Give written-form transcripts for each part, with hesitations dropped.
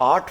8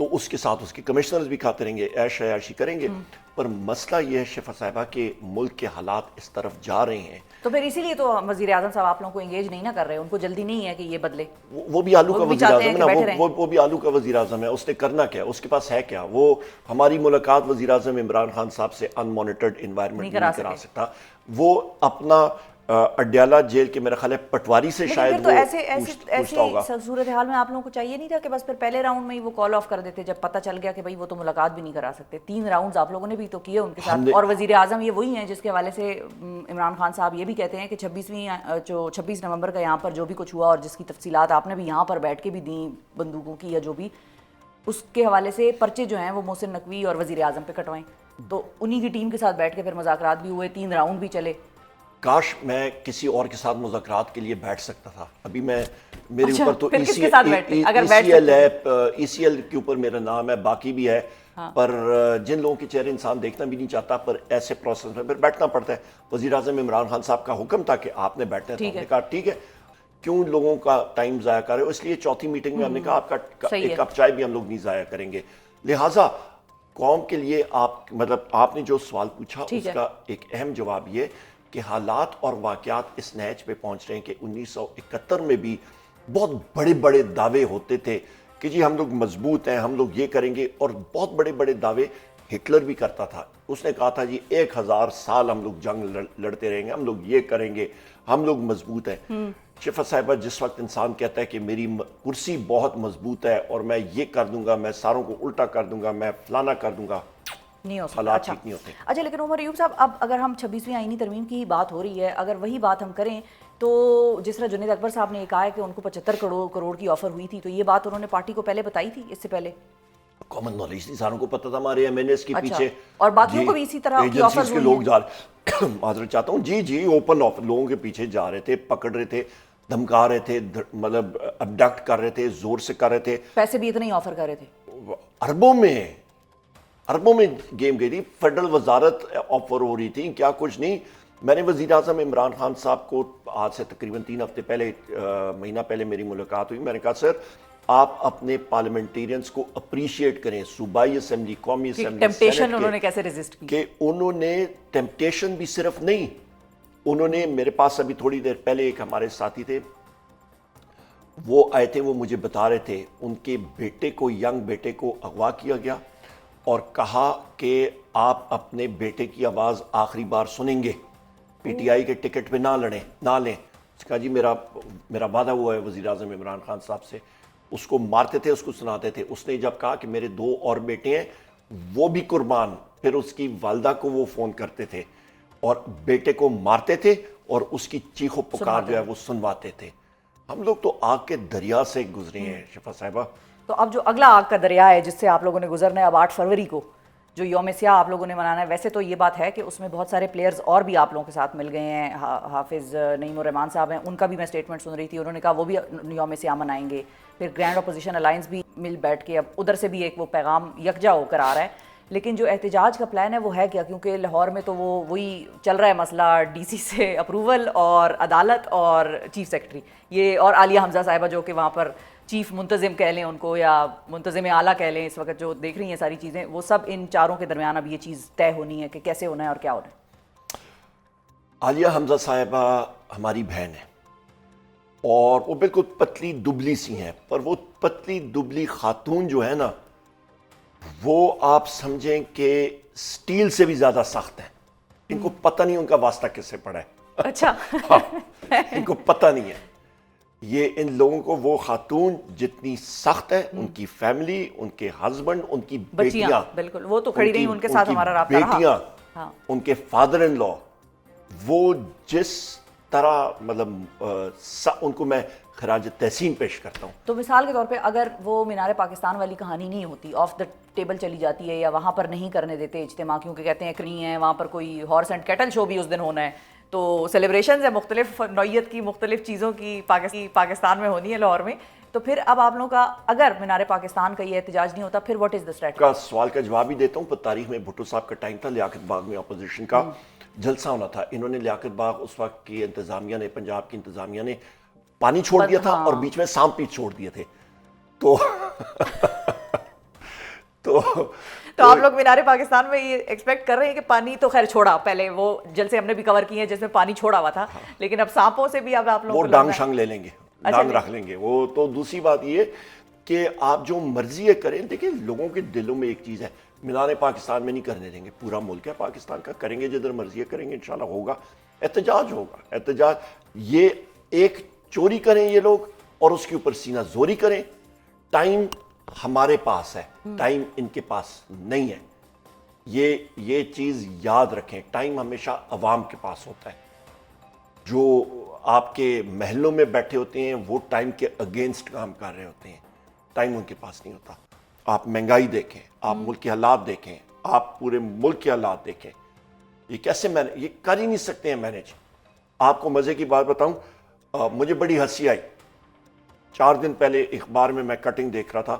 تو اس کے ساتھ اس کے کمشنرز بھی کھاتے رہیں گے، عیش عیاشی کریں گے. پر مسئلہ یہ ہے شفا صاحبہ کہ ملک کے حالات اس طرف جا رہے ہیں. تو پھر اسی لیے تو وزیر اعظم صاحب آپ لوگوں کو انگیج نہیں نہ کر رہے، ان کو جلدی نہیں ہے کہ یہ بدلے. وہ بھی آلو کا وزیر اعظم ہے نا، وہ بھی آلو کا وزیر اعظم ہے. اس نے کرنا کیا؟ اس کے پاس ہے کیا؟ وہ ہماری ملاقات وزیر اعظم عمران خان صاحب سے ان مانیٹرڈ انوائرمنٹ نہیں کرا سکتا. وہ اپنا اڈیالہ جیل کے میرا خیال ہے پٹواری سے شاید وہ پوچھتا ہوگا. ایسے صورتحال میں آپ لوگوں کو چاہیے نہیں تھا کہ بس پھر پہلے راؤنڈ میں ہی وہ کال آف کر دیتے جب پتہ چل گیا کہ بھائی وہ تو ملاقات بھی نہیں کرا سکتے؟ 3 راؤنڈز آپ لوگوں نے بھی تو کیے ان کے ساتھ. اور وزیر اعظم یہ وہی ہیں جس کے حوالے سے عمران خان صاحب یہ بھی کہتے ہیں کہ 26 نومبر کا یہاں پر جو بھی کچھ ہوا اور جس کی تفصیلات آپ نے بھی یہاں پر بیٹھ کے بھی دیں بندوقوں کی یا جو بھی، اس کے حوالے سے پرچے جو ہیں وہ محسن نقوی اور وزیر اعظم پہ کٹوائیں. تو انہی کی ٹیم کے ساتھ بیٹھ کے پھر مذاکرات بھی ہوئے، 3 راؤنڈ بھی چلے. کاش میں کسی اور کے ساتھ مذاکرات کے لیے بیٹھ سکتا تھا. ابھی میں میرے اوپر تو ای سی ایل کے اوپر میرا نام ہے، باقی بھی ہے، پر جن لوگوں کے چہرے انسان دیکھنا بھی نہیں چاہتا، پر ایسے پروسیس میں پھر بیٹھنا پڑتا ہے. وزیر اعظم عمران خان صاحب کا حکم تھا کہ آپ نے بیٹھنا ہے، تو ہم نے کہا ٹھیک ہے، کیوں لوگوں کا ٹائم ضائع کر رہے ہو. اس لیے چوتھی میٹنگ میں ہم نے کہا آپ کا ایک کپ چائے بھی ہم لوگ نہیں ضائع کریں گے. لہٰذا قوم کے لیے آپ نے جو سوال پوچھا اس کا ایک اہم جواب یہ کہ حالات اور واقعات اس نہج پہ پہنچ رہے ہیں کہ 1971 میں بھی بہت بڑے بڑے دعوے ہوتے تھے کہ جی ہم لوگ مضبوط ہیں، ہم لوگ یہ کریں گے، اور بہت بڑے بڑے دعوے ہٹلر بھی کرتا تھا. اس نے کہا تھا جی 1000 سال ہم لوگ جنگ لڑتے رہیں گے، ہم لوگ یہ کریں گے، ہم لوگ مضبوط ہیں. شفا صاحبہ جس وقت انسان کہتا ہے کہ میری کرسی بہت مضبوط ہے اور میں یہ کر دوں گا، میں ساروں کو الٹا کر دوں گا، میں فلانا کر دوں گا، نہیں ہو سکتا. حالات ٹھیک نہیں ہوتے. اچھا لیکن عمر ایوب صاحب، اب اگر ہم 26ویں آئینی ترمیم کی بات ہو رہی ہے، اگر وہی بات ہم کریں تو جس طرح جنید اکبر صاحب نے یہ کہا ہے کہ ان کو 75 کروڑ کی آفر ہوئی تھی، تو یہ بات انہوں نے پارٹی کو پہلے بتائی تھی؟ اس سے پہلے کامن نالج تھی، ساروں کو پتہ تھا، ہمارے ایم این ایس کے پیچھے اور باقیوں کو بھی اسی طرح کی آفر کے لوگ جا رہے، معذرت چاہتا ہوں، جی اوپن آفر لوگوں کے پیچھے جا رہے تھے، پکڑ رہے تھے، دھمکا رہے تھے، مطلب ابڈکٹ کر رہے تھے، زور سے کر رہے تھے. پیسے بھی اتنے ہی آفر کر رہے تھے، اربوں میں گیم گئی تھی. فیڈرل وزارت آفر ہو رہی تھی، کیا کچھ نہیں. میں نے وزیر اعظم عمران خان صاحب کو آج سے تقریباً 3 ہفتے پہلے، مہینہ پہلے میری ملاقات ہوئی. میں نے کہا سر آپ اپنے پارلیمنٹیرینز کو اپریشیٹ کریں، صوبائی اسمبلی، قومی اسمبلی، ٹیمپٹیشن انہوں نے کیسے ریزسٹ کی کہ انہوں نے ٹیمپٹیشن بھی صرف نہیں، انہوں نے میرے پاس ابھی تھوڑی دیر پہلے ایک ہمارے ساتھی تھے، وہ آئے تھے، وہ مجھے بتا رہے تھے ان کے بیٹے کو، ینگ بیٹے کو اغوا کیا گیا اور کہا کہ آپ اپنے بیٹے کی آواز آخری بار سنیں گے، پی ٹی آئی کے ٹکٹ پہ نہ لڑیں، نہ لیں. اس کہا جی میرا وعدہ ہوا ہے وزیر اعظم عمران خان صاحب سے. اس کو مارتے تھے، اس کو سناتے تھے. اس نے جب کہا کہ میرے 2 اور بیٹے ہیں وہ بھی قربان، پھر اس کی والدہ کو وہ فون کرتے تھے اور بیٹے کو مارتے تھے اور اس کی چیخ و پکار جو ہے وہ سنواتے تھے. ہم لوگ تو آگ کے دریا سے گزرے ہیں شفا صاحبہ. تو اب جو اگلا آگ کا دریا ہے جس سے آپ لوگوں نے گزرنا ہے، اب 8 فروری کو جو یوم سیاہ آپ لوگوں نے منانا ہے، ویسے تو یہ بات ہے کہ اس میں بہت سارے پلیئرز اور بھی آپ لوگوں کے ساتھ مل گئے ہیں. حافظ نعیم الرحمان صاحب ہیں، ان کا بھی میں سٹیٹمنٹ سن رہی تھی، انہوں نے کہا وہ بھی یوم سیاہ منائیں گے. پھر گرینڈ اپوزیشن الائنس بھی مل بیٹھ کے اب ادھر سے بھی ایک وہ پیغام یکجا ہو کر آ رہا ہے. لیکن جو احتجاج کا پلان ہے وہ ہے کیا؟ کیونکہ لاہور میں تو وہی چل رہا ہے مسئلہ، ڈی سی سے اپروول اور عدالت اور چیف سیکرٹری، یہ اور عالیہ حمزہ صاحبہ جو کہ وہاں پر چیف منتظم کہہ لیں ان کو یا منتظم اعلیٰ کہہ لیں، اس وقت جو دیکھ رہی ہیں ساری چیزیں، وہ سب ان چاروں کے درمیان اب یہ چیز طے ہونی ہے کہ کیسے ہونا ہے اور کیا ہونا ہے. عالیہ حمزہ صاحبہ ہماری بہن ہے اور وہ بالکل پتلی دبلی سی ہیں، پر وہ پتلی دبلی خاتون جو ہے نا، وہ آپ سمجھیں کہ سٹیل سے بھی زیادہ سخت ہیں. ان کو پتہ نہیں ان کا واسطہ کس سے پڑا ہے. اچھا ان کو پتہ نہیں ہے. یہ ان لوگوں کو وہ خاتون جتنی سخت ہے، ان کی فیملی، ان کے ہسبینڈ، ان کی بیٹیاں، بالکل وہ تو کھڑی رہی، ان کے ساتھ ہمارا رابطہ رہا، بیٹیاں، ان کے فادر ان لا، وہ جس طرح مطلب ان کو میں خراج تحسین پیش کرتا ہوں. تو مثال کے طور پہ اگر وہ مینار پاکستان والی کہانی نہیں ہوتی، آف دا ٹیبل چلی جاتی ہے یا وہاں پر نہیں کرنے دیتے اجتماع کیونکہ کہتے ہیں کہ نہیں ہے وہاں پر کوئی ہارس اینڈ کیٹل شو بھی اس دن ہونا ہے، تو سیلیبریشنز ہیں مختلف نوعیت کی، مختلف چیزوں کی پاکستان میں ہونی ہے لاہور میں، تو پھر اب آپ لوگوں کا اگر مینار پاکستان کا یہ احتجاج نہیں ہوتا پھر واٹ از دا اسٹریٹجی؟ کا سوال کا جواب بھی دیتا ہوں. پر تاریخ میں بھٹو صاحب کا ٹائم تھا، لیاقت باغ میں اپوزیشن کا جلسہ ہونا تھا. انہوں نے لیاقت باغ، اس وقت کی انتظامیہ نے، پنجاب کی انتظامیہ نے پانی چھوڑ دیا تھا اور بیچ میں سانپ بھی چھوڑ دیے تھے. تو تو آپ لوگ مینار پاکستان میں یہ ایکسپیکٹ کر رہے ہیں کہ پانی تو خیر چھوڑا پہلے، وہ جلسے ہم نے بھی کور کیے ہیں جس میں پانی چھوڑا ہوا تھا، لیکن اب سانپوں سے بھی اب آپ لوگوں وہ کو ڈانگ شانگ لے لیں گے، ڈانگ رکھ لیں گے وہ تو۔ دوسری بات یہ کہ آپ جو مرضی کریں، دیکھیں لوگوں کے دلوں میں ایک چیز ہے، مینار پاکستان میں نہیں کرنے دیں گے، پورا ملک ہے پاکستان کا، کریں گے جدھر مرضی کریں گے، انشاءاللہ ہوگا احتجاج، ہوگا احتجاج۔ یہ ایک چوری کریں یہ لوگ اور اس کے اوپر سینہ زوری کریں، ٹائم ہمارے پاس ہے، ٹائم ان کے پاس نہیں ہے، یہ چیز یاد رکھیں، ٹائم ہمیشہ عوام کے پاس ہوتا ہے۔ جو آپ کے محلوں میں بیٹھے ہوتے ہیں وہ ٹائم کے اگینسٹ کام کر رہے ہوتے ہیں، ٹائم ان کے پاس نہیں ہوتا۔ آپ مہنگائی دیکھیں، آپ ملک کے حالات دیکھیں، آپ پورے ملک کے حالات دیکھیں، یہ کیسے یہ کر ہی نہیں سکتے ہیں مینیج۔ آپ کو مزے کی بات بتاؤں، مجھے بڑی ہنسی آئی، 4 دن پہلے اخبار میں کٹنگ دیکھ رہا تھا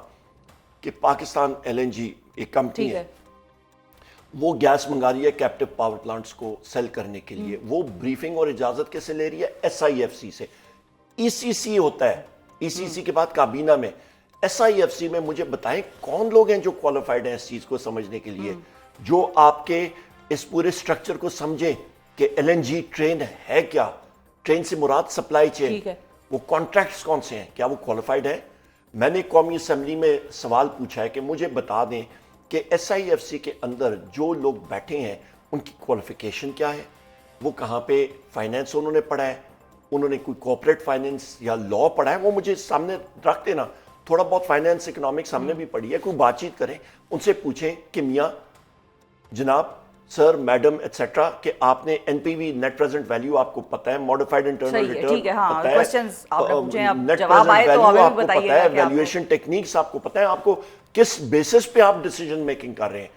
کہ پاکستان ایل این جی ایک کمپنی ہے، وہ گیس منگا رہی ہے کیپٹیو پاور پلانٹس کو سیل کرنے کے لیے، وہ بریفنگ اور اجازت کیسے لے رہی ہے؟ ایس آئی ایف سی سے۔ ای سی سی ہوتا ہے، ای سی سی کے بعد کابینہ میں، ایس آئی ایف سی میں مجھے بتائیں کون لوگ ہیں جو کوالیفائڈ ہیں اس چیز کو سمجھنے کے لیے، جو آپ کے اس پورے سٹرکچر کو سمجھیں کہ ایل این جی ٹرین ہے کیا، ٹرین سے مراد سپلائی چین، وہ کانٹریکٹس کون سے ہیں، کیا وہ کوالیفائڈ ہیں؟ میں نے قومی اسمبلی میں سوال پوچھا ہے کہ مجھے بتا دیں کہ ایس آئی ایف سی کے اندر جو لوگ بیٹھے ہیں ان کی کوالیفیکیشن کیا ہے، وہ کہاں پہ فائنینس انہوں نے پڑھا ہے، انہوں نے کوئی کوپریٹ فائنینس یا لا پڑھا ہے، وہ مجھے سامنے رکھ دینا، تھوڑا بہت فائنینس اکنامکس ہم نے بھی پڑھی ہے، کوئی بات چیت کریں، ان سے پوچھیں کہ میاں جناب سر میڈم ایٹسیٹرا کہ آپ نے N P V net present value آپ کو پتہ ہے، موڈیفائڈ انٹرنل ریٹرن پتہ ہے، نیٹ پریزنٹ ویلیو آپ کو پتہ ہے، ویلیویشن ٹیکنیکس آپ کو پتہ ہے، آپ کو کس بیسس پہ آپ ڈیسیجن میکنگ کر رہے ہیں۔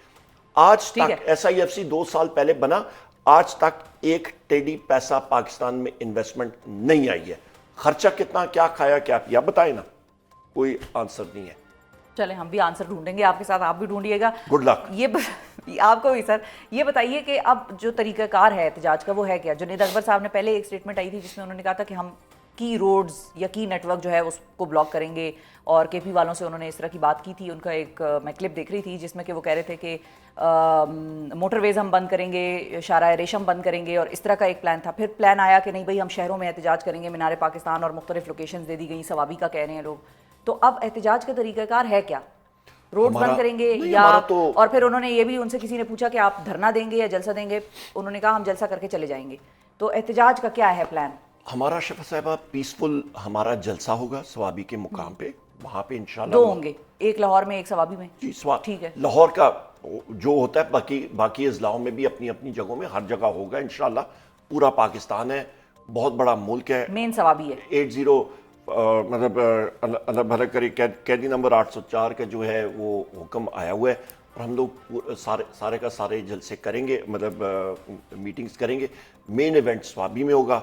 آج تک ایس آئی ایف سی 2 سال پہلے بنا، آج تک 1 ٹیڈی پیسہ پاکستان میں انویسٹمنٹ نہیں آئی ہے، خرچہ کتنا، کیا کھایا کیا پیا، بتائیں نا، کوئی آنسر نہیں ہے۔ چلیں ہم بھی آنسر ڈھونڈیں گے آپ کے ساتھ، آپ بھی ڈھونڈیے گا، گڈ لک۔ یہ آپ کو بھی سر یہ بتائیے کہ اب جو طریقہ کار ہے احتجاج کا وہ ہے کیا؟ جنید اکبر صاحب نے پہلے ایک سٹیٹمنٹ آئی تھی جس میں انہوں نے کہا تھا کہ ہم کی روڈز یا کی نیٹ ورک جو ہے اس کو بلاک کریں گے، اور کے پی والوں سے انہوں نے اس طرح کی بات کی تھی، ان کا ایک میں کلپ دیکھ رہی تھی جس میں کہ وہ کہہ رہے تھے کہ موٹر ویز ہم بند کریں گے، شارع ریشم بند کریں گے، اور اس طرح کا ایک پلان تھا۔ پھر پلان آیا کہ نہیں بھائی ہم شہروں میں احتجاج کریں گے، مینار پاکستان اور مختلف لوکیشنز دے دی گئیں، ثوابی کا کہہ رہے ہیں لوگ۔ تو اب احتجاج کا طریقہ کار ہے کیا؟ روڈ بند کریں گے یا اور پھر انہوں نے یہ بھی، ان سے کسی نے پوچھا کہ آپ دھرنا دیں گے یا جلسہ دیں گے، انہوں نے کہا ہم جلسہ کر کے چلے جائیں گے۔ تو احتجاج کا کیا ہے پلان؟ ہمارا شفا صاحبہ پیسفل ہمارا جلسہ ہوگا ثوابی کے مقام پہ، وہاں پہ انشاءاللہ 2 ہوں گے، ایک لاہور میں ایک ثوابی میں۔ جی ٹھیک ہے، لاہور کا جو ہوتا ہے باقی اضلاعوں میں بھی اپنی اپنی جگہوں میں ہر جگہ ہوگا انشاءاللہ۔ پورا پاکستان ہے، بہت بڑا ملک ہے، مین ثوابی ہے 80 مطلب اللہ بھلا کرے قیدی نمبر 804 کا جو ہے وہ حکم آیا ہوا ہے، اور ہم لوگ سارے کا سارے جلسے کریں گے، مطلب میٹنگز کریں گے۔ مین ایونٹ ثوابی میں ہوگا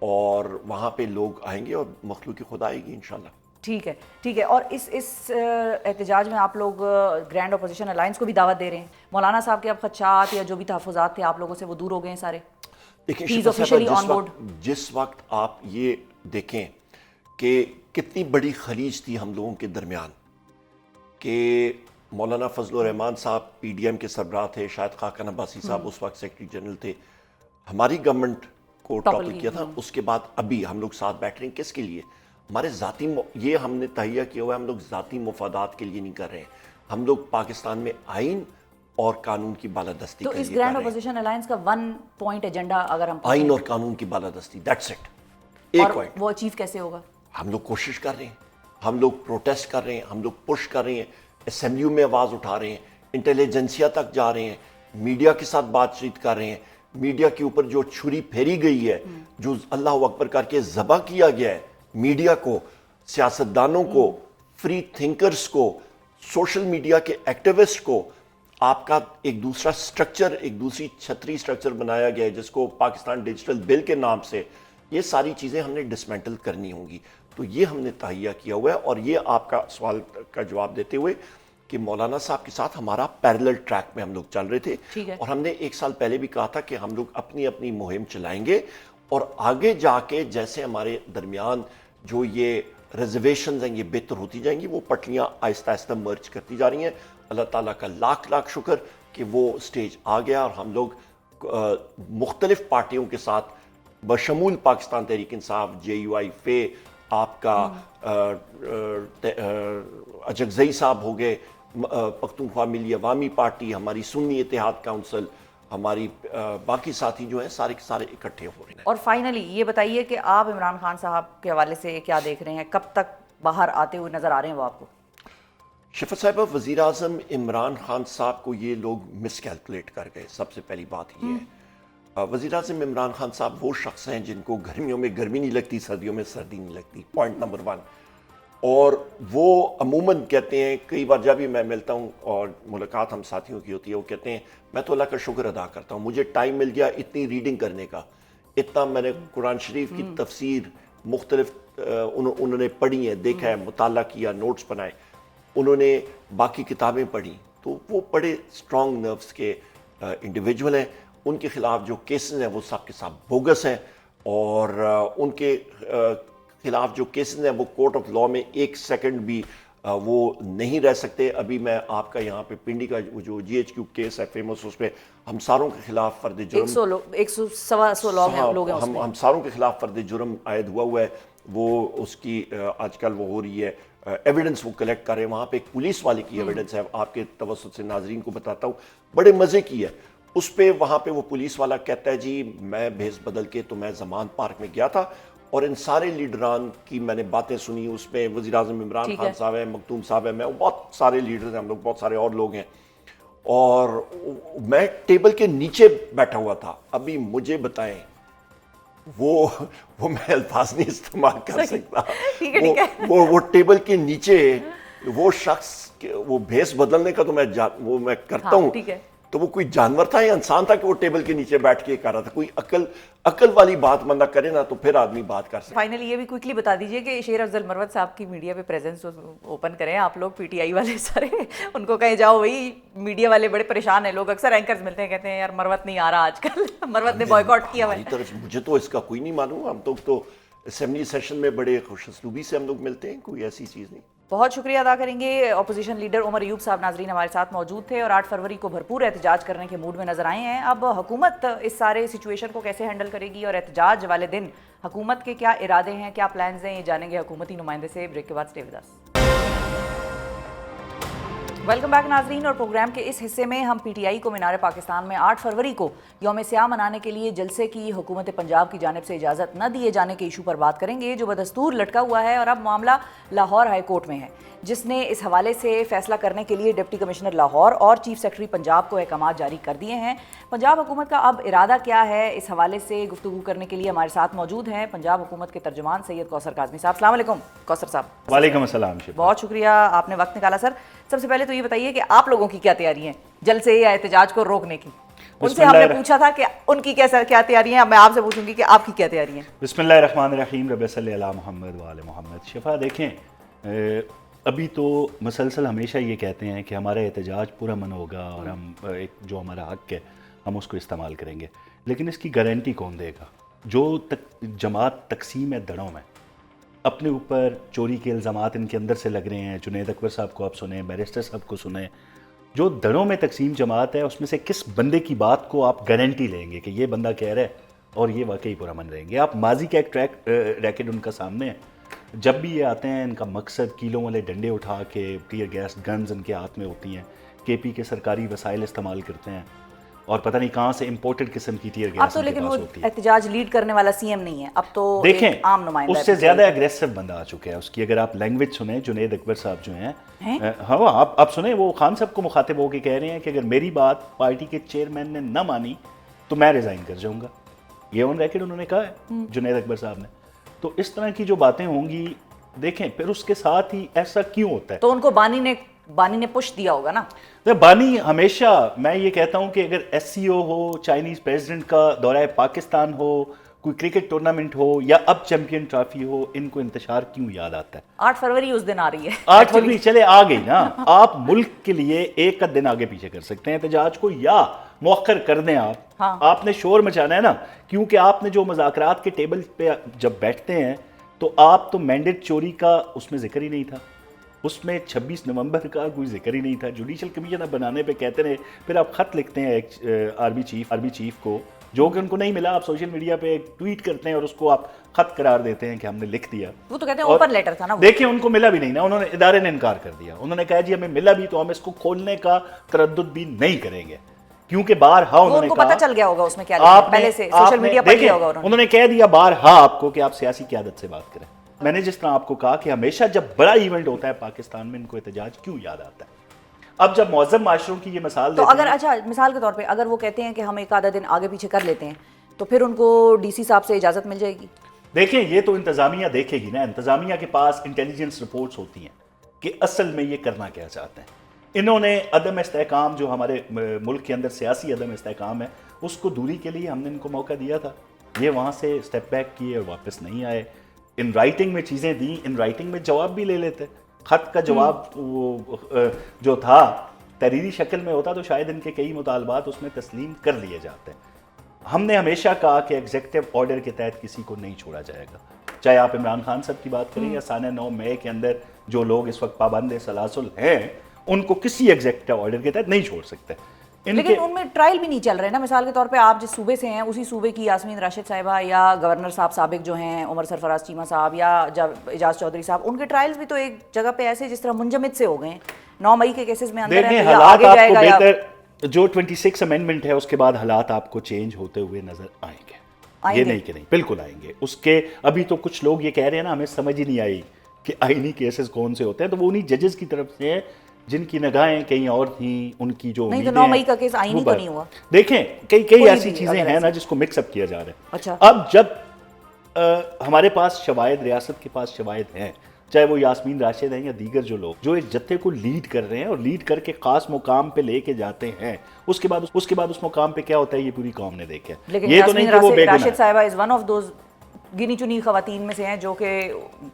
اور وہاں پہ لوگ آئیں گے اور مخلوق خدا آئے گی انشاءاللہ۔ ٹھیک ہے، ٹھیک ہے۔ اور اس احتجاج میں آپ لوگ گرینڈ اپوزیشن الائنس کو بھی دعوت دے رہے ہیں؟ مولانا صاحب کے اب خدشات یا جو بھی تحفظات تھے آپ لوگوں سے وہ دور ہو گئے ہیں سارے؟ جس وقت آپ یہ دیکھیں کہ کتنی بڑی خلیج تھی ہم لوگوں کے درمیان، کہ مولانا فضل الرحمان صاحب پی ڈی ایم کے سربراہ تھے، شاہد خاقان عباسی صاحب اس وقت سیکرٹری جنرل تھے، ہماری گورنمنٹ کو ٹاپل کیا تھا، اس کے بعد ابھی ہم لوگ ساتھ بیٹھ رہے ہیں، کس کے لیے؟ ہمارے ذاتی یہ ہم نے تہیہ کیا ہوا ہے، ہم لوگ ذاتی مفادات کے لیے نہیں کر رہے ہیں، ہم لوگ پاکستان میں آئین اور قانون کی بالادستی کے لیے کر رہے ہیں۔ تو اس گرینڈ اپوزیشن الائنس کا 1 پوائنٹ ایجنڈا اگر ہم آئین اور قانون کی بالادستی، دیٹس اٹ، ایک پوائنٹ۔ وہ اچیو کیسے ہوگا؟ ہم لوگ کوشش کر رہے ہیں، ہم لوگ پروٹیسٹ کر رہے ہیں، ہم لوگ پش کر رہے ہیں، اسمبلیوں میں آواز اٹھا رہے ہیں، انٹیلیجنسیا تک جا رہے ہیں، میڈیا کے ساتھ بات چیت کر رہے ہیں، میڈیا کے اوپر جو چھری پھیری گئی ہے، جو اللہ اکبر کر کے ذبح کیا گیا ہے میڈیا کو، سیاستدانوں کو، فری تھنکرز کو، سوشل میڈیا کے ایکٹیوسٹ کو، آپ کا ایک دوسرا سٹرکچر، ایک دوسری چھتری سٹرکچر بنایا گیا ہے جس کو پاکستان ڈیجیٹل بل کے نام سے، یہ ساری چیزیں ہم نے ڈسمینٹل کرنی ہوں گی۔ تو یہ ہم نے تہیہ کیا ہوا ہے، اور یہ آپ کا سوال کا جواب دیتے ہوئے کہ مولانا صاحب کے ساتھ ہمارا پیرلل ٹریک میں ہم لوگ چل رہے تھے، اور ہم نے 1 سال پہلے بھی کہا تھا کہ ہم لوگ اپنی اپنی مہم چلائیں گے، اور آگے جا کے جیسے ہمارے درمیان جو یہ ریزرویشنز ہیں یہ بہتر ہوتی جائیں گی، وہ پٹلیاں آہستہ آہستہ مرج کرتی جا رہی ہیں، اللہ تعالیٰ کا لاکھ لاکھ شکر کہ وہ سٹیج آ گیا اور ہم لوگ مختلف پارٹیوں کے ساتھ بشمول پاکستان تحریک انصاف، JUI، فے، آپ کا اجگزئی صاحب ہو گئے، پختونخوا ملی عوامی پارٹی، ہماری سنی اتحاد کونسل، ہماری باقی ساتھی جو ہیں سارے کے سارے اکٹھے ہو رہے ہیں. اور فائنلی یہ بتائیے کہ آپ عمران خان صاحب کے حوالے سے کیا دیکھ رہے ہیں، کب تک باہر آتے ہوئے نظر آ رہے ہیں وہ آپ کو؟ شفا صاحبہ، وزیر اعظم عمران خان صاحب کو یہ لوگ مس کیلکولیٹ کر گئے. سب سے پہلی بات یہ ہے، وزیر اعظم عمران خان صاحب وہ شخص ہیں جن کو گرمیوں میں گرمی نہیں لگتی، سردیوں میں سردی نہیں لگتی، پوائنٹ نمبر 1. اور وہ عموماً کہتے ہیں، کئی بار جب بھی میں ملتا ہوں اور ملاقات ہم ساتھیوں کی ہوتی ہے، وہ کہتے ہیں میں تو اللہ کا شکر ادا کرتا ہوں، مجھے ٹائم مل گیا اتنی ریڈنگ کرنے کا، اتنا میں نے قرآن شریف کی تفسیر مختلف انہوں نے پڑھی ہے، دیکھا ہے، مطالعہ کیا، نوٹس بنائے، انہوں نے باقی کتابیں پڑھی. تو وہ بڑے اسٹرانگ نروس کے انڈیویجول ہیں. ان کے خلاف جو کیسز ہیں وہ سب کے ساتھ بوگس ہیں، اور ان کے خلاف جو کیسز ہیں وہ کورٹ آف لاء میں ایک سیکنڈ بھی وہ نہیں رہ سکتے. ابھی میں آپ کا یہاں پہ پنڈی کا جو GHQ کیس ہے فیمس، اس پہ ہم ساروں کے خلاف فرد جرم 100 لوگ ہیں اس میں، ہم ساروں کے خلاف فرد جرم عائد ہوا ہے. وہ اس کی آج کل وہ ہو رہی ہے ایویڈنس، وہ کلیکٹ کر رہے ہیں. وہاں پہ ایک پولیس والے کی ایویڈنس ہے، آپ کے توسط سے ناظرین کو بتاتا ہوں، بڑے مزے کی ہے. اس پہ وہاں پہ وہ پولیس والا کہتا ہے جی میں بھیس بدل کے تو میں زمان پارک میں گیا تھا، اور ان سارے لیڈران کی میں نے باتیں سنی. اس میں وزیر اعظم عمران خان صاحب ہیں، مختوم صاحب ہیں، میں بہت سارے لیڈرز ہیں، ہم لوگ بہت سارے اور لوگ ہیں، اور میں ٹیبل کے نیچے بیٹھا ہوا تھا. ابھی مجھے بتائیں، وہ میں الفاظ نہیں استعمال کر سکتا. وہ ٹیبل کے نیچے وہ شخص، وہ بھیس بدلنے کا تو میں کرتا ہوں، تو وہ کوئی جانور تھا یا انسان تھا کہ وہ ٹیبل کے نیچے بیٹھ کے کر رہا تھا؟ کوئی عقل والی بات بندہ کرے نا تو پھر آدمی بات کر سکتا. فائنلی یہ بھی کوئکلی بتا دیجئے کہ شیر افضل مروت صاحب کی میڈیا پہ پریزنس اوپن کریں آپ لوگ، PTI والے سارے ان کو کہیں جاؤ. وہی میڈیا والے بڑے پریشان ہیں، لوگ اکثر اینکرز ملتے ہیں کہتے ہیں یار مروت نہیں آ رہا آج کل، مروت نے بائیکاٹ کیا ہوا ہے. مجھے تو اس کا کوئی نہیں معلوم. ہم تو اسمبلی سیشن میں بڑے خوش اسلوبی سے ہم لوگ ملتے ہیں، کوئی ایسی چیز نہیں. بہت شکریہ ادا کریں گے. اپوزیشن لیڈر عمر ایوب صاحب ناظرین ہمارے ساتھ موجود تھے اور 8 فروری کو بھرپور احتجاج کرنے کے موڈ میں نظر آئے ہیں. اب حکومت اس سارے سچویشن کو کیسے ہینڈل کرے گی اور احتجاج والے دن حکومت کے کیا ارادے ہیں، کیا پلانز ہیں، یہ جانیں گے حکومتی نمائندے سے. بریک کے بعد stay with us. Welcome back ناظرین، اور پروگرام کے اس حصے میں ہم PTI کو مینار پاکستان میں 8 فروری کو یوم سیاہ منانے کے لیے جلسے کی حکومت پنجاب کی جانب سے اجازت نہ دیے جانے کے ایشو پر بات کریں گے، جو بدستور لٹکا ہوا ہے. اور اب معاملہ لاہور ہائی کورٹ میں ہے، جس نے اس حوالے سے فیصلہ کرنے کے لیے ڈپٹی کمشنر لاہور اور چیف سیکرٹری پنجاب کو احکامات جاری کر دیے ہیں. پنجاب حکومت کا اب ارادہ کیا ہے، اس حوالے سے گفتگو کرنے کے لیے ہمارے ساتھ موجود ہیں پنجاب حکومت کے ترجمان سید کوثر کاظمی صاحب. السلام علیکم کوثر صاحب. وعلیکم السلام. بہت شکریہ آپ نے وقت نکالا. سر سب سے پہلے تو یہ بتائیے کہ آپ لوگوں کی کیا تیاری ہیں جلسے یا احتجاج کو روکنے کی؟ ان سے ہم نے پوچھا تھا کہ ان کی کیا تیاری ہیں، میں آپ سے پوچھوں گی کہ آپ کی کیا تیاری ہیں. بسم اللہ الرحمن الرحیم. رب صلی علی محمد وآل محمد. شفا دیکھیں، ابھی تو مسلسل ہمیشہ یہ کہتے ہیں کہ ہمارا احتجاج پرامن ہوگا اور ہم ایک جو ہمارا حق ہے ہم اس کو استعمال کریں گے، لیکن اس کی گارنٹی کون دے گا؟ جو جماعت تقسیم ہے دڑوں میں، اپنے اوپر چوری کے الزامات ان کے اندر سے لگ رہے ہیں. جنید اکبر صاحب کو آپ سنیں، بیرسٹر صاحب کو سنیں. جو دڑوں میں تقسیم جماعت ہے اس میں سے کس بندے کی بات کو آپ گارنٹی لیں گے کہ یہ بندہ کہہ رہا ہے اور یہ واقعی پرامن رہیں گے؟ آپ ماضی کا ایک ریکٹ ان کا سامنے ہے. جب بھی یہ آتے ہیں ان کا مقصد کیلوں والے ڈنڈے اٹھا کے، ٹیئر گیس گنز ان کے ہاتھ میں ہوتی ہیں، KP کے سرکاری وسائل استعمال کرتے ہیں، اور پتہ نہیں کہاں سے امپورٹڈ قسم کی ٹیئر گیس. اب تو لیکن وہ احتجاج لیڈ کرنے والا CM نہیں ہے، اب تو دیکھیں عام نمائندہ اس سے زیادہ اگریسو بندہ آ چکا ہے. اس کی اگر آپ لینگویج سنیں، جنید اکبر صاحب جو ہیں، ہاں آپ سنیں، وہ خان صاحب کو مخاطب ہو کے کہہ رہے ہیں کہ اگر میری بات پارٹی کے چیئرمین نے نہ مانی تو میں ریزائن کر جاؤں گا. یہ آن ریکارڈ انہوں نے کہا ہے جنید اکبر صاحب نے. تو اس طرح کی جو باتیں ہوں گی، دیکھیں پھر اس کے ساتھ ہی ایسا کیوں ہوتا ہے؟ تو ان کو بانی نے پش دیا ہوگا نا. بانی ہمیشہ، میں یہ کہتا ہوں کہ اگر SCO ہو، چائنیز پریزیڈنٹ کا دورہ پاکستان ہو، کوئی کرکٹ ٹورنامنٹ ہو یا اب چیمپئن ٹرافی ہو، ان کو انتشار کیوں یاد آتا ہے؟ 8 فروری اس دن آ رہی ہے. 8 فروری چلے آ گئی نا. آپ ملک کے لیے ایک کا دن آگے پیچھے کر سکتے ہیں احتجاج کو، یا مؤخر کر دیں. آپ نے شور مچانا ہے نا، کیونکہ آپ نے جو مذاکرات کے ٹیبل پہ جب بیٹھتے ہیں تو آپ تو مینڈیٹ چوری کا اس میں ذکر ہی نہیں تھا. اس میں 26 نومبر کا کوئی ذکر ہی نہیں تھا. جوڈیشل کمیشن اب بنانے پہ کہتے رہے, پھر آپ خط لکھتے ہیں ایک آرمی چیف کو جو کہ ان کو نہیں ملا, آپ سوشل میڈیا پہ ٹویٹ کرتے ہیں اور اس کو آپ خط قرار دیتے ہیں کہ ہم نے لکھ دیا. وہ تو کہتے ہیں اوپن لیٹر تھا نا. دیکھیں ان کو ملا بھی نہیں نا, انہوں نے ادارے نے انکار کر دیا. انہوں نے کہا جی ہمیں ملا بھی تو ہم اس کو کھولنے کا تردد بھی نہیں کریں گے, کیونکہ بارہا انہوں نے کہا, پتہ چل گیا ہوگا اس میں کیا لکھا ہے پہلے سے, سوشل میڈیا پر لیا ہوگا انہوں نے کہہ دیا بارہا آپ کو کہ آپ سیاسی قیادت سے بات کریں. میں نے جس طرح آپ کو کہا کہ ہمیشہ جب بڑا ایونٹ ہوتا ہے پاکستان میں ان کو احتجاج کیوں یاد آتا ہے. اب جب معظم معاشروں کی یہ مثال تو دیتے اگر ہیں, اچھا مثال کے طور پہ اگر وہ کہتے ہیں کہ ہم ایک آدھا دن آگے پیچھے کر لیتے ہیں تو پھر ان کو ڈی سی صاحب سے اجازت مل جائے گی؟ دیکھیں یہ تو انتظامیہ دیکھے گی نا, انتظامیہ کے پاس انٹیلیجنس رپورٹس ہوتی ہیں کہ اصل میں یہ کرنا کیا چاہتے ہیں. انہوں نے عدم استحکام جو ہمارے ملک کے اندر سیاسی عدم استحکام ہے اس کو دوری کے لیے ہم نے ان کو موقع دیا تھا, یہ وہاں سے اسٹیپ بیک کیے اور واپس نہیں آئے. ان رائٹنگ میں چیزیں دیں, ان رائٹنگ میں جواب بھی لے لیتے. خط کا جواب جو تھا تحریری شکل میں ہوتا تو شاید ان کے کئی مطالبات اس میں تسلیم کر لیے جاتے. ہم نے ہمیشہ کہا کہ ایگزیکٹو آرڈر کے تحت کسی کو نہیں چھوڑا جائے گا, چاہے آپ عمران خان صاحب کی بات کریں یا سانحہ 9 مئی کے اندر جو لوگ اس وقت پابند سلاسل ہیں ان کو کسی ایگزیکٹو آرڈر کے تحت نہیں چھوڑ سکتے. لیکن ان میں ٹرائل بھی نہیں چل رہے نا. مثال کے طور پہ آپ جس صوبے سے ہیں اسی صوبے کی یاسمین راشد صاحبہ یا گورنر صاحب سابق جو ہیں عمر سرفراز چیمہ صاحب یا اعجاز چودھری صاحب, ان کے ٹرائلز بھی تو ایک جگہ پہ ایسے جس طرح منجمد سے ہو گئے ہیں. 9 مئی کے کیسز میں اندر ہیں, حالات آپ کو بہتر جو 26 امینڈمنٹ ہے اس کے بعد حالات آپ کو چینج ہوتے ہوئے نظر آئیں گے. یہ نہیں کہ نہیں, بالکل آئیں گے. اس کے ابھی تو کچھ لوگ یہ کہہ رہے ہیں نا ہمیں سمجھ ہی نہیں آئی کہ آئینی کیسز کون سے ہوتے ہیں, تو وہ انہی ججز کی طرف سے ہیں جن کی نگاہیں کہیں اور تھیں, ان کی جو نہیں. تو 9 مئی کا کیس آئینی تو نہیں ہوا. دیکھیں کئی ایسی چیزیں ہیں نا جس کو مکس اپ کیا جا رہا ہے. اچھا اب جب ہمارے پاس شواہد, ریاست کے پاس شواہد ہیں, چاہے وہ یاسمین راشد ہیں یا دیگر جو لوگ جو اس جتھے کو لیڈ کر رہے ہیں اور لیڈ کر کے خاص مقام پہ لے کے جاتے ہیں, اس کے بعد اس مقام پہ کیا ہوتا ہے یہ پوری قوم نے دیکھا. لیکن یہ تو نہیں کہ وہ بے گناہ راشد صاحبہ از ون آف دوز گنی چنی خواتین میں سے ہیں جو کہ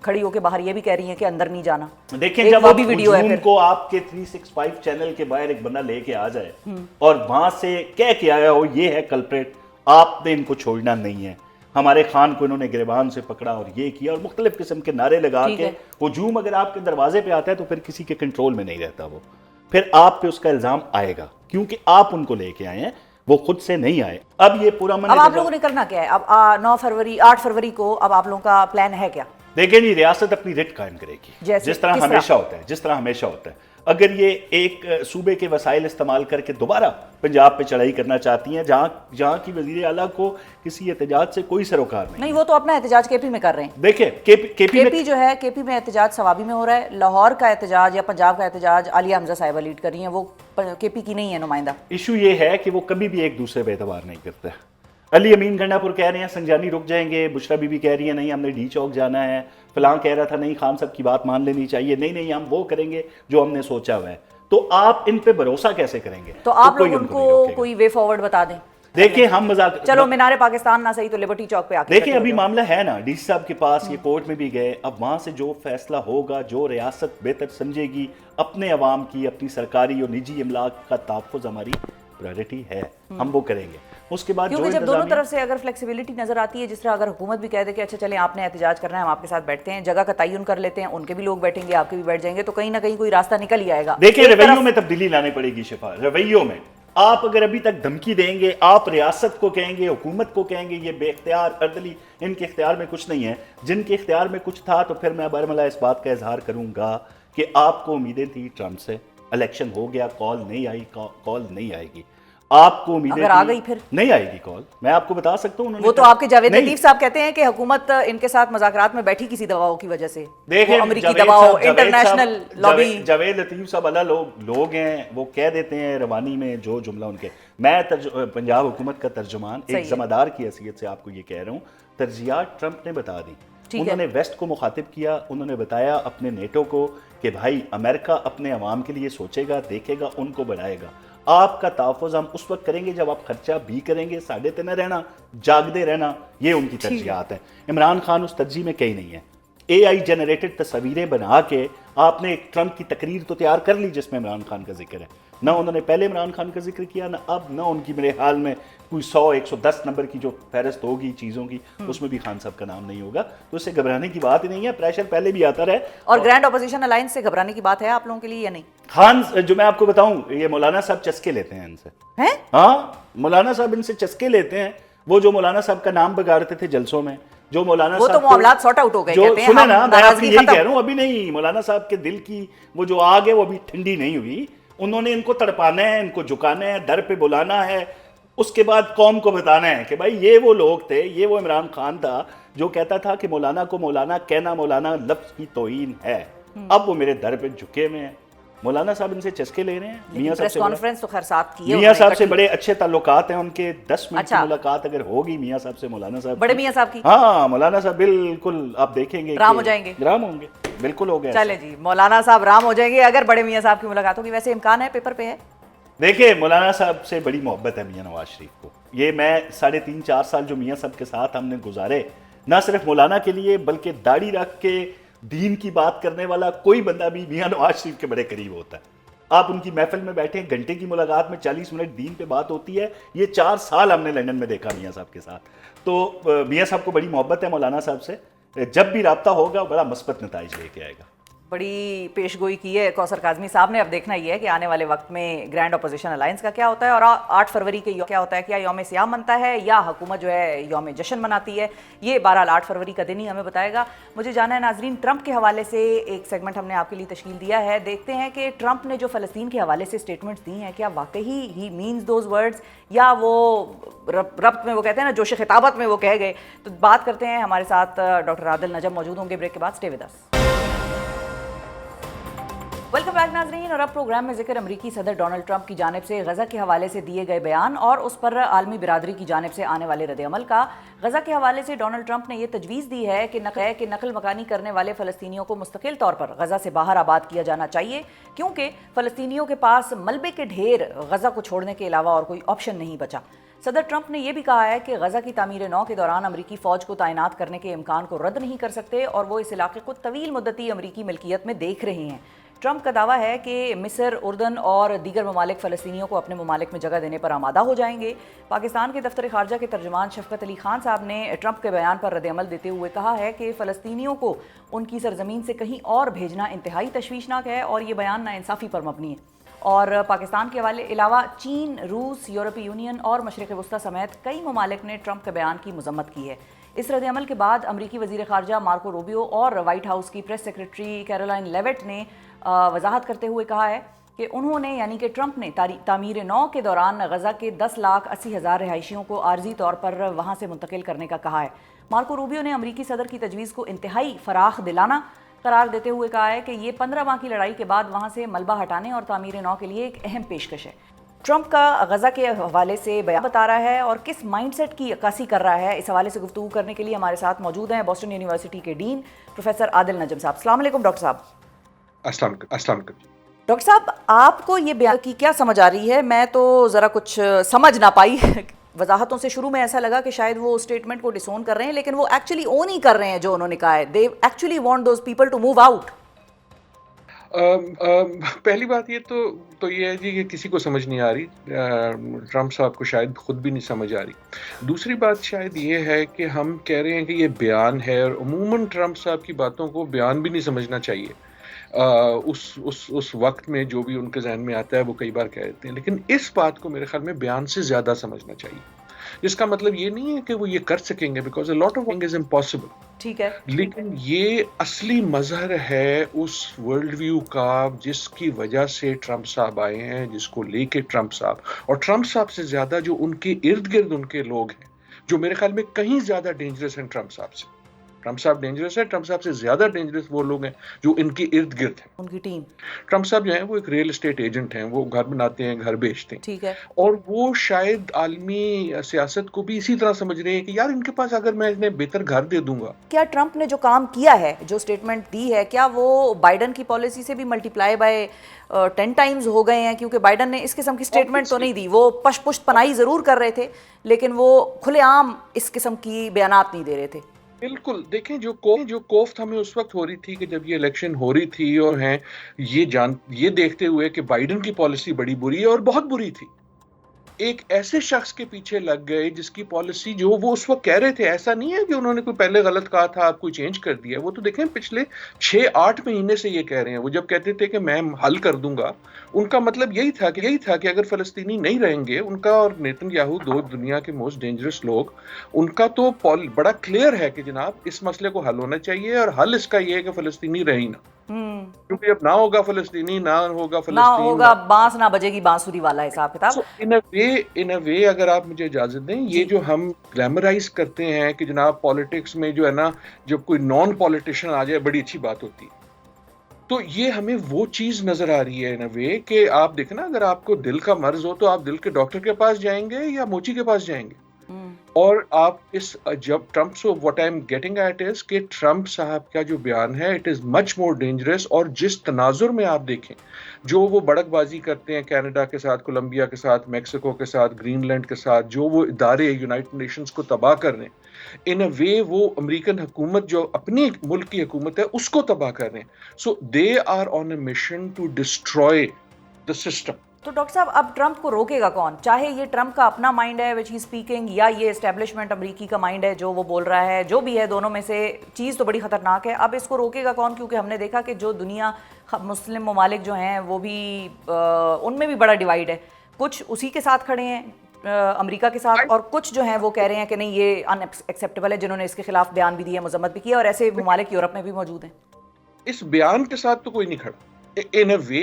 کھڑی ہو کے باہر یہ بھی کہہ رہی ہیں کہ اندر نہیں جانا. دیکھیں جب آپ ہجوم کو آپ کے 365 چینل کے باہر ایک بندہ لے کے آ جائے اور وہاں سے کہہ کے آیا ہو یہ ہے کلپریٹ, آپ نے ان کو چھوڑنا نہیں ہے. ہمارے خان کو انہوں نے گریبان سے پکڑا اور یہ کیا اور مختلف قسم کے نعرے لگا کے ہجوم اگر آپ کے دروازے پہ آتا ہے تو پھر کسی کے کنٹرول میں نہیں رہتا. وہ پھر آپ پہ اس کا الزام آئے گا کیونکہ آپ ان کو لے کے آئے ہیں, وہ خود سے نہیں آئے. اب یہ پورا اب آپ لوگوں نے کرنا کیا ہے؟ اب 8 فروری کو اب آپ لوگوں کا پلان ہے کیا؟ دیکھیں جی ریاست اپنی رٹ قائم کرے گی جس طرح ہمیشہ ہوتا ہے. اگر یہ ایک صوبے کے وسائل استعمال کر کے دوبارہ پنجاب پہ چڑھائی کرنا چاہتی ہیں جہاں کی وزیر اعلیٰ کو کسی احتجاج سے کوئی سروکار نہیں, وہ تو اپنا احتجاج کے پی میں کر رہے ہیں. دیکھیں کے پی جو ہے کے پی میں احتجاج ثوابی میں ہو رہا ہے. لاہور کا احتجاج یا پنجاب کا احتجاج عالیہ حمزہ صاحبہ لیڈ کر رہی ہیں, وہ کے پی کی نہیں ہے نمائندہ. ایشو یہ ہے کہ وہ کبھی بھی ایک دوسرے پہ اعتبار نہیں کرتے. علی امین گنڈا پور کہہ رہے ہیں سنجانی رک جائیں گے, بشرا بی بی کہہ رہی ہے نہیں ہم نے ڈی چوک جانا ہے, فلاں کہہ رہا تھا نہیں خان صاحب کی بات مان لینی چاہیے, نہیں ہم وہ کریں گے جو ہم نے سوچا ہوا ہے. تو آپ ان پہ بھروسہ کیسے کریں گے؟ تو آپ لوگ ان کو کوئی وے فارورڈ بتا دیں. دیکھیں ہم مذاق, چلو مینار پاکستان نہ صحیح تو لبرٹی چوک پہ آ کے دیکھیں ابھی معاملہ ہے نا ڈی سی صاحب کے پاس, یہ کورٹ میں بھی گئے. اب وہاں سے جو فیصلہ ہوگا, جو ریاست بہتر سمجھے گی اپنے عوام کی, اپنی سرکاری اور نجی املاک کا تحفظ ہماری پرائرٹی ہے, ہم وہ کریں گے. اس کے بعد کیونکہ جب دونوں طرف سے اگر فلیکسیبلٹی نظر آتی ہے, جس طرح اگر حکومت بھی کہہ دے کہ اچھا چلیں آپ نے احتجاج کرنا ہے ہم آپ کے ساتھ بیٹھتے ہیں, جگہ کا تعین کر لیتے ہیں, ان کے بھی لوگ بیٹھیں گے آپ کے بھی بیٹھ جائیں گے, تو کہیں نہ کہیں کوئی راستہ نکل ہی آئے گا. دیکھیں رویوں میں تبدیلی لانے پڑے گی شفا, رویوں میں. آپ اگر ابھی تک دھمکی دیں گے, آپ ریاست کو کہیں گے, حکومت کو کہیں گے یہ بے اختیار اردلی, ان کے اختیار میں کچھ نہیں ہے. جن کے اختیار میں کچھ تھا تو پھر میں برملا اس بات کا اظہار کروں گا کہ آپ کو امیدیں تھی ٹرمپ سے, الیکشن ہو گیا, کال نہیں آئی, کال نہیں آئے گی. آپ کو امیدیں اگر آ گئی پھر نہیں آئے گی کال, میں آپ کو بتا سکتا ہوں. وہ تو آپ کے جاوید لطیف صاحب کہتے ہیں کہ حکومت ان کے ساتھ مذاکرات میں بیٹھی کسی دباؤ کی وجہ سے. دیکھیں امریکی دباؤ, انٹرنیشنل لابی. جاوید لطیف صاحب اللہ لوگ ہیں, وہ کہہ دیتے ہیں روانی میں جو جملہ ان کے. میں پنجاب حکومت کا ترجمان ایک ذمہ دار کی حیثیت سے آپ کو یہ کہہ رہا ہوں, ترجیحات ٹرمپ نے بتا دی. انہوں نے ویسٹ کو مخاطب کیا, انہوں نے بتایا اپنے نیٹو کو کہ بھائی امریکہ اپنے عوام کے لیے سوچے گا, دیکھے گا, ان کو بڑھائے گا. آپ کا تحفظ ہم اس وقت کریں گے جب آپ خرچہ بھی کریں گے, ساڑھے تے نہ رہنا, جاگدے رہنا, یہ ان کی ترجیحات ہیں. عمران خان اس ترجیح میں کہیں نہیں ہے. اے آئی جنریٹڈ تصویریں بنا کے آپ نے ایک ٹرمپ کی تقریر تو تیار کر لی جس میں عمران خان کا ذکر ہے. نہ انہوں نے پہلے عمران خان کا ذکر کیا, نہ اب, نہ ان کی میرے حال میں کوئی 100-110 نمبر کی جو فہرست ہوگی چیزوں کی اس میں بھی خان صاحب کا نام نہیں ہوگا. تو اس سے گھبرانے کی بات ہی نہیں ہے, پریشر پہلے بھی آتا رہے. اور گرینڈ اپوزیشن الائنس سے گھبرانے کی بات ہے آپ لوگوں کے لیے یا نہیں؟ خان جو میں آپ کو بتاؤں, یہ مولانا صاحب چسکے لیتے ہیں ان سے. ہاں, مولانا صاحب ان سے چسکے لیتے ہیں. وہ جو مولانا صاحب کا نام بگاڑتے تھے جلسوں میں, جو مولانا وہ تو معاملات سارٹ آؤٹ ہو گئے کہتے ہیں. سنیں نا, میں آپ کو یہی کہہ رہا ہوں, ابھی نہیں, مولانا صاحب کے دل کی وہ جو آگ ہے وہ ابھی ٹھنڈی نہیں ہوئی. انہوں نے ان کو تڑپانا ہے, ان کو جھکانا ہے, در پہ بلانا ہے, اس کے بعد قوم کو بتانا ہے کہ بھائی یہ وہ لوگ تھے, یہ وہ عمران خان تھا جو کہتا تھا کہ مولانا کو مولانا کہنا مولانا لفظ کی توہین ہے. اب وہ میرے در پہ جھکے ہوئے ہیں. مولانا صاحب ان سے چسکے لے رہے ہیں. میاں پریس کانفرنس تو خیر ساتھ کی ہے, میاں صاحب سے بڑے اچھے تعلقات ہیں ان کے. 10 منٹ کی ملاقات اگر ہوگی میاں صاحب سے, مولانا صاحب بڑے میاں صاحب کی, ہاں مولانا صاحب بالکل آپ دیکھیں گے رام ہو جائیں گے. رام ہوں گے, بالکل ہو گیا. چلے جی, مولانا صاحب رام ہو جائیں گے اگر بڑے میاں صاحب کی ملاقات ہوگی. ویسے امکان ہے, پیپر پہ ہے. دیکھیں, مولانا صاحب سے بڑی محبت ہے میاں نواز شریف کو. یہ میں 3.5-4 سال جو میاں صاحب کے ساتھ ہم نے گزارے, نہ صرف مولانا کے لیے بلکہ داڑھی رکھ کے دین کی بات کرنے والا کوئی بندہ بھی میاں نواز شریف کے بڑے قریب ہوتا ہے. آپ ان کی محفل میں بیٹھیں, گھنٹے کی ملاقات میں 40 منٹ دین پہ بات ہوتی ہے. یہ 4 سال ہم نے لندن میں دیکھا میاں صاحب کے ساتھ. تو میاں صاحب کو بڑی محبت ہے مولانا صاحب سے. جب بھی رابطہ ہوگا بڑا مثبت نتائج لے کے آئے گا. بڑی پیش گوئی کی ہے کوثر کاظمی صاحب نے. اب دیکھنا یہ ہے کہ آنے والے وقت میں گرینڈ اپوزیشن الائنس کا کیا ہوتا ہے, اور 8 فروری کے کیا ہوتا ہے. کیا یوم سیام منتا ہے یا حکومت جو ہے یوم جشن مناتی ہے؟ یہ بہرحال 8 فروری کا دن ہی ہمیں بتائے گا. مجھے جانا ہے ناظرین, ٹرمپ کے حوالے سے ایک سیگمنٹ ہم نے آپ کے لیے تشکیل دیا ہے. دیکھتے ہیں کہ ٹرمپ نے جو فلسطین کے حوالے سے اسٹیٹمنٹس دی ہیں, کیا واقعی ہی مینز دوز ورڈز, یا وہ ربط میں وہ کہتے ہیں نا, جوش خطابت میں وہ کہہ گئے. تو بات کرتے ہیں. ہمارے ساتھ ڈاکٹر عادل نجم موجود ہوں گے بریک کے بعد. Stay with us. Welcome back ناظرین. اور اب پروگرام میں ذکر امریکی صدر ڈونلڈ ٹرمپ کی جانب سے غزہ کے حوالے سے دیے گئے بیان اور اس پر عالمی برادری کی جانب سے آنے والے رد عمل کا. غزہ کے حوالے سے ڈونلڈ ٹرمپ نے یہ تجویز دی ہے کہ نقل مکانی کرنے والے فلسطینیوں کو مستقل طور پر غزہ سے باہر آباد کیا جانا چاہیے, کیونکہ فلسطینیوں کے پاس ملبے کے ڈھیر غزہ کو چھوڑنے کے علاوہ اور کوئی آپشن نہیں بچا. صدر ٹرمپ نے یہ بھی کہا ہے کہ غزہ کی تعمیر نو کے دوران امریکی فوج کو تعینات کرنے کے امکان کو رد نہیں کر سکتے, اور وہ اس علاقے کو طویل مدتی امریکی ملکیت میں دیکھ رہے ہیں. ٹرمپ کا دعویٰ ہے کہ مصر, اردن اور دیگر ممالک فلسطینیوں کو اپنے ممالک میں جگہ دینے پر آمادہ ہو جائیں گے. پاکستان کے دفتر خارجہ کے ترجمان شفقت علی خان صاحب نے ٹرمپ کے بیان پر رد عمل دیتے ہوئے کہا ہے کہ فلسطینیوں کو ان کی سرزمین سے کہیں اور بھیجنا انتہائی تشویشناک ہے, اور یہ بیان ناانصافی پر مبنی ہے. اور پاکستان کے علاوہ چین, روس, یورپی یونین اور مشرق وسطیٰ سمیت کئی ممالک نے ٹرمپ کے بیان کی مذمت کی ہے. اس رد عمل کے بعد امریکی وزیر خارجہ مارکو روبیو اور وائٹ ہاؤس کی پریس سیکرٹری کیرولائن لیوٹ نے وضاحت کرتے ہوئے کہا ہے کہ انہوں نے, یعنی کہ ٹرمپ نے, تعمیر نو کے دوران غزہ کے 10,80,000 رہائشیوں کو عارضی طور پر وہاں سے منتقل کرنے کا کہا ہے. مارکو روبیو نے امریکی صدر کی تجویز کو انتہائی فراخ دلانہ قرار دیتے ہوئے کہا ہے کہ یہ 15 ماہ کی لڑائی کے بعد وہاں سے ملبہ ہٹانے اور تعمیر نو کے لیے ایک اہم پیشکش ہے. ٹرمپ کا غزہ کے حوالے سے بیان بتا رہا ہے اور کس مائنڈ سیٹ کی عکاسی کر رہا ہے, اس حوالے سے گفتگو کرنے کے لیے ہمارے ساتھ موجود ہیں بوسٹن یونیورسٹی کے ڈین پروفیسر عادل نجم صاحب. السلام علیکم ڈاکٹر صاحب. السلام علیکم. ڈاکٹر صاحب, آپ کو یہ بیان کی کیا سمجھ آ رہی ہے؟ میں تو ذرا کچھ سمجھ نہ پائی. وضاحتوں سے شروع میں ایسا لگا کہ شاید وہ اسٹیٹمنٹ کو ڈسون کر رہے ہیں, لیکن وہ ایکچولی اون ہی کر رہے ہیں جو انہوں نے کہا ہے. They actually want those people to move out. پہلی بات یہ تو یہ ہے جی کہ کسی کو سمجھ نہیں آ رہی, ٹرمپ صاحب کو شاید خود بھی نہیں سمجھ آ رہی. دوسری بات شاید یہ ہے کہ ہم کہہ رہے ہیں کہ یہ بیان ہے, اور عموماً ٹرمپ صاحب کی باتوں کو بیان بھی نہیں سمجھنا چاہیے. اس وقت میں جو بھی ان کے ذہن میں آتا ہے وہ کئی بار کہہ دیتے ہیں, لیکن اس بات کو میرے خیال میں بیان سے زیادہ سمجھنا چاہیے. جس کا مطلب یہ نہیں ہے کہ وہ یہ کر سکیں گے, because a lot of thing is impossible. ٹھیک ہے, لیکن یہ اصلی مظہر ہے اس ورلڈ ویو کا جس کی وجہ سے ٹرمپ صاحب آئے ہیں, جس کو لے کے ٹرمپ صاحب, اور ٹرمپ صاحب سے زیادہ جو ان کے ارد گرد ان کے لوگ ہیں, جو میرے خیال میں کہیں زیادہ ڈینجرس ہیں ٹرمپ صاحب سے. ٹرمپ صاحب ڈینجرس ہے, ٹرمپ صاحب سے زیادہ ڈینجرس وہ لوگ ہیں جو ان کے ارد گرد ہیں, ان کی ٹیم. ٹرمپ صاحب جو ہیں وہ ایک ریل اسٹیٹ ایجنٹ ہیں, وہ گھر بناتے ہیں, گھر بیچتے ہیں. ٹھیک ہے, اور وہ شاید عالمی سیاست کو بھی اسی طرح سمجھ رہے ہیں کہ یار ان کے پاس اگر میں انہیں بہتر گھر دے دوں گا. کیا ٹرمپ نے جو کام کیا ہے, جو اسٹیٹمنٹ دی ہے, کیا وہ بائیڈن کی پالیسی سے بھی ملٹی پلائی بائی 10 ٹائمز ہو گئے ہیں؟ کیونکہ بائیڈن نے اس قسم کی اسٹیٹمنٹ تو نہیں دی, وہ پشت پناہی ضرور کر رہے تھے, لیکن وہ کھلے عام اس قسم کی بیانات نہیں دے رہے تھے. بالکل. دیکھیں جو کوفت ہمیں اس وقت ہو رہی تھی کہ جب یہ الیکشن ہو رہی تھی, اور ہیں یہ دیکھتے ہوئے کہ بائیڈن کی پالیسی بڑی بری ہے اور بہت بری تھی, ایک ایسے شخص کے پیچھے لگ گئے جس کی پالیسی جو وہ اس وقت کہہ رہے تھے، ایسا نہیں ہے کہ انہوں نے کوئی پہلے غلط کہا تھا آپ کوئی چینج کر دیا. وہ تو دیکھیں پچھلے 6-8 مہینے سے یہ کہہ رہے ہیں. وہ جب کہتے تھے کہ میں حل کر دوں گا، ان کا مطلب یہی تھا کہ اگر فلسطینی نہیں رہیں گے، ان کا اور نیتن یاہو دو دنیا کے موسٹ ڈینجرس لوگ، ان کا تو بڑا کلیئر ہے کہ جناب اس مسئلے کو حل ہونا چاہیے، اور حل اس کا یہ ہے کہ فلسطینی رہے ہی نہ. کیونکہ جب نہ ہوگا فلسطینی، نہ ہوگا نہ فلسطین، ہوگا بانس نہ بجے گی بانسری والا حساب کتاب. ان اے وے اگر آپ مجھے اجازت دیں، یہ جو ہم گلیمرائز کرتے ہیں کہ جناب پالیٹکس میں جو ہے نا، جب کوئی نان پالیٹیشین آ جائے بڑی اچھی بات ہوتی ہے، تو یہ ہمیں وہ چیز نظر آ رہی ہے ان اے وے کہ آپ دیکھیں نا، اگر آپ کو دل کا مرض ہو تو آپ دل کے ڈاکٹر کے پاس جائیں گے یا موچی کے پاس جائیں گے. اور آپ جب Trump so what I am getting at is کہ ٹرمپ صاحب کا جو بیان ہے it is much more dangerous. اور جس تناظر میں آپ دیکھیں جو وہ بڑک بازی کرتے ہیں کینیڈا کے ساتھ، کولمبیا کے ساتھ، میکسیکو کے ساتھ، گرین لینڈ کے ساتھ، جو وہ ادارے یونائٹڈ نیشنز کو تباہ کر رہے ہیں، ان اے وے وہ امریکن حکومت جو اپنی ملک کی حکومت ہے اس کو تباہ کر رہے ہیں. So they are on a mission to destroy the system. تو ڈاکٹر صاحب اب ٹرمپ کو روکے گا کون؟ چاہے یہ ٹرمپ کا اپنا مائنڈ ہے وچ ہی اسپیکنگ، یا یہ اسٹیبلشمنٹ امریکی کا مائنڈ ہے جو وہ بول رہا ہے، جو بھی ہے دونوں میں سے چیز تو بڑی خطرناک ہے. اب اس کو روکے گا کون؟ کیونکہ ہم نے دیکھا کہ جو دنیا مسلم ممالک جو ہیں وہ بھی ان میں بھی بڑا ڈیوائیڈ ہے. کچھ اسی کے ساتھ کھڑے ہیں امریکہ کے ساتھ، اور کچھ جو ہیں وہ کہہ رہے ہیں کہ نہیں یہ ان ایکسیپٹیبل ہے، جنہوں نے اس کے خلاف بیان بھی دیا، مذمت بھی کیا، اور ایسے ممالک یورپ میں بھی موجود ہیں. اس بیان کے ساتھ تو کوئی نہیں کھڑا. ان اے وے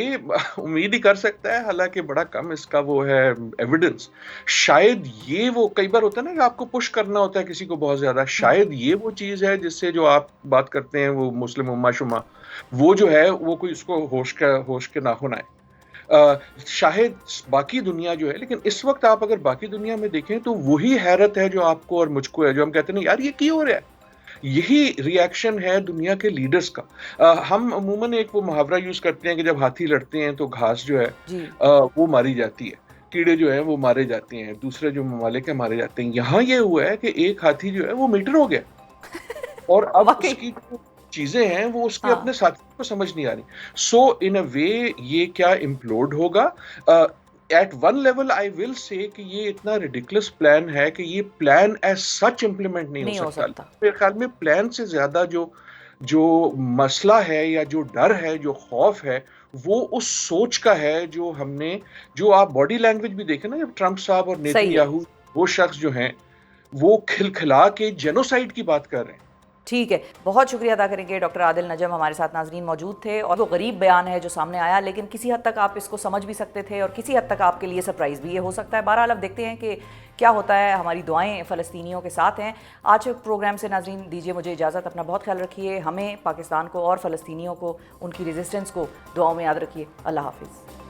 امید ہی کر سکتا ہے، حالانکہ بڑا کم اس کا وہ ہے ایویڈنس. شاید یہ وہ کئی بار ہوتا ہے نا کہ آپ کو پش کرنا ہوتا ہے کسی کو بہت زیادہ، شاید یہ وہ چیز ہے جس سے جو آپ بات کرتے ہیں وہ مسلم امہ شمہ، وہ جو ہے وہ کوئی اس کو ہوش کے نہ ہونا ہے. شاید باقی دنیا جو ہے، لیکن اس وقت آپ اگر باقی دنیا میں دیکھیں تو وہی حیرت ہے جو آپ کو اور مجھ کو ہے، جو ہم کہتے ہیں یار یہ کیوں ہو رہا ہے. یہی ری ایکشن ہے دنیا کے لیڈرز کا. ہم عموماً ایک وہ محاورہ یوز کرتے ہیں کہ جب ہاتھی لڑتے ہیں تو گھاس جو ہے وہ ماری جاتی ہے، کیڑے جو ہیں وہ مارے جاتے ہیں، دوسرے جو ممالک ہیں مارے جاتے ہیں. یہاں یہ ہوا ہے کہ ایک ہاتھی جو ہے وہ میٹر ہو گیا، اور اب اس کی جو چیزیں ہیں وہ اس کے اپنے ساتھیوں کو سمجھ نہیں آ رہی. سو ان اے وے یہ کیا امپلوڈ ہوگا. ایٹ ون لیول آئی ول سے کہ یہ اتنا ریڈیکولس پلان ہے کہ یہ پلان ایز سچ امپلیمنٹ نہیں ہو سکتا. میرے خیال میں پلان سے زیادہ جو مسئلہ ہے یا جو ڈر ہے، جو خوف ہے، وہ اس سوچ کا ہے جو ہم نے، جو آپ باڈی لینگویج بھی دیکھیں نا، جب ٹرمپ صاحب اور نیتن یاہو وہ شخص جو ہیں وہ کھلکھلا کے جینوسائیڈ کی بات کر رہے ہیں. ٹھیک ہے، بہت شکریہ ادا کریں گے. ڈاکٹر عادل نجم ہمارے ساتھ ناظرین موجود تھے، اور وہ غریب بیان ہے جو سامنے آیا، لیکن کسی حد تک آپ اس کو سمجھ بھی سکتے تھے اور کسی حد تک آپ کے لیے سرپرائز بھی یہ ہو سکتا ہے. بہرحال اب دیکھتے ہیں کہ کیا ہوتا ہے. ہماری دعائیں فلسطینیوں کے ساتھ ہیں. آج پروگرام سے ناظرین دیجیے مجھے اجازت. اپنا بہت خیال رکھیے. ہمیں، پاکستان کو اور فلسطینیوں کو، ان کی ریزسٹنس کو دعاؤں میں یاد رکھیے. اللہ حافظ.